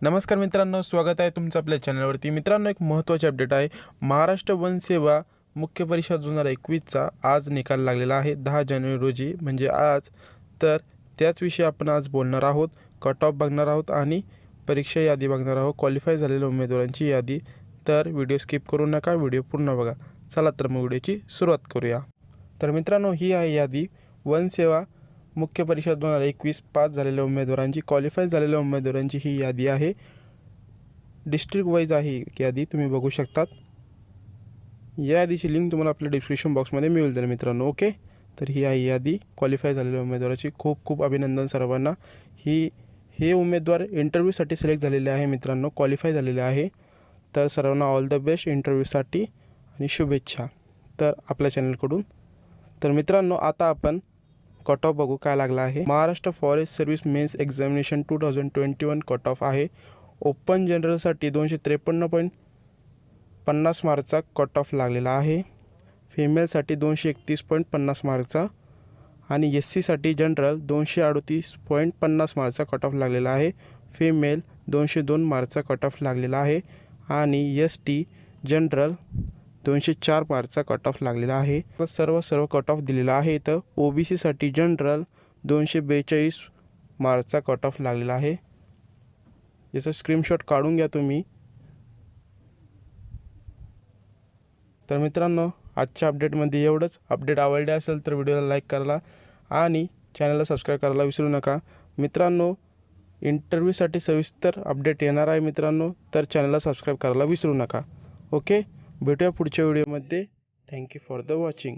नमस्कार मित्रांनो, स्वागत आहे तुमचं आपल्या चॅनलवरती। मित्रांनो, एक महत्त्वाची अपडेट आहे। महाराष्ट्र वन सेवा मुख्य परीक्षा 2021चा आज निकाल लागलेला आहे 10 जानेवारी रोजी, म्हणजे आज। तर त्याचविषयी आपण आज बोलणार आहोत, कट ऑफ बघणार आहोत आणि परीक्षा यादी बघणार आहोत, क्वालिफाय झालेल्या उमेदवारांची यादी। तर व्हिडिओ स्किप करू नका, व्हिडिओ पूर्ण बघा। चला तर मग व्हिडिओची सुरुवात करूया। तर मित्रांनो, ही आहे यादी वन सेवा मुख्य परीक्षा 2021 पास झालेल्या उमेदवारांची, क्वालिफाय झालेल्या उमेदवारांची ही यादी आहे। डिस्ट्रिक्ट वाईज आहे यादी, तुम्ही बघू शकतात। या यादीची लिंक तुम्हाला आपल्या डिस्क्रिप्शन बॉक्समध्ये मिळेल जाईल मित्रांनो। ओके, तर ही आहे यादी क्वालिफाय झालेल्या उमेदवाराची। खूप खूप अभिनंदन सर्वांना। हे उमेदवार इंटरव्ह्यूसाठी सिलेक्ट झालेले आहे मित्रांनो, क्वालिफाय झालेले आहे। तर सर्वांना ऑल द बेस्ट इंटरव्ह्यूसाठी आणि शुभेच्छा तर आपल्या चॅनलकडून। तर मित्रांनो, आता आपण कट ऑफ बघू काय लागला आहे। Maharashtra forest service mains examination 2021 cut off आहे। ओपन जनरलसाठी 253.50 मार्कचा कट ऑफ लागलेला आहे। फिमेलसाठी 231.50 मार्कचा आणि SC साठी जनरल 238.50 मार्कचा कट ऑफ लागलेला आहे। फिमेल 202 मार्कचा कट ऑफ लागलेला आहे आणि ST जनरल 204 मार्कचा कट ऑफ लागलेला आहे। सर्व कट ऑफ दिलेला आहे। तर OBC साठी जनरल 242 मार्कचा कट ऑफ लागलेला आहे। याचा स्क्रीनशॉट काढून घ्या तुम्ही। तर मित्रांनो, आजच्या अपडेटमध्ये एवढंच। अपडेट आवडले असेल तर व्हिडिओला लाईक करायला आणि चॅनलला सबस्क्राईब करायला विसरू नका मित्रांनो। इंटरव्ह्यूसाठी सविस्तर अपडेट येणार आहे मित्रांनो, तर चॅनलला सबस्क्राईब करायला विसरू नका। ओके, भेटूया पुढच्या व्हिडिओमध्ये। Thank you for the watching.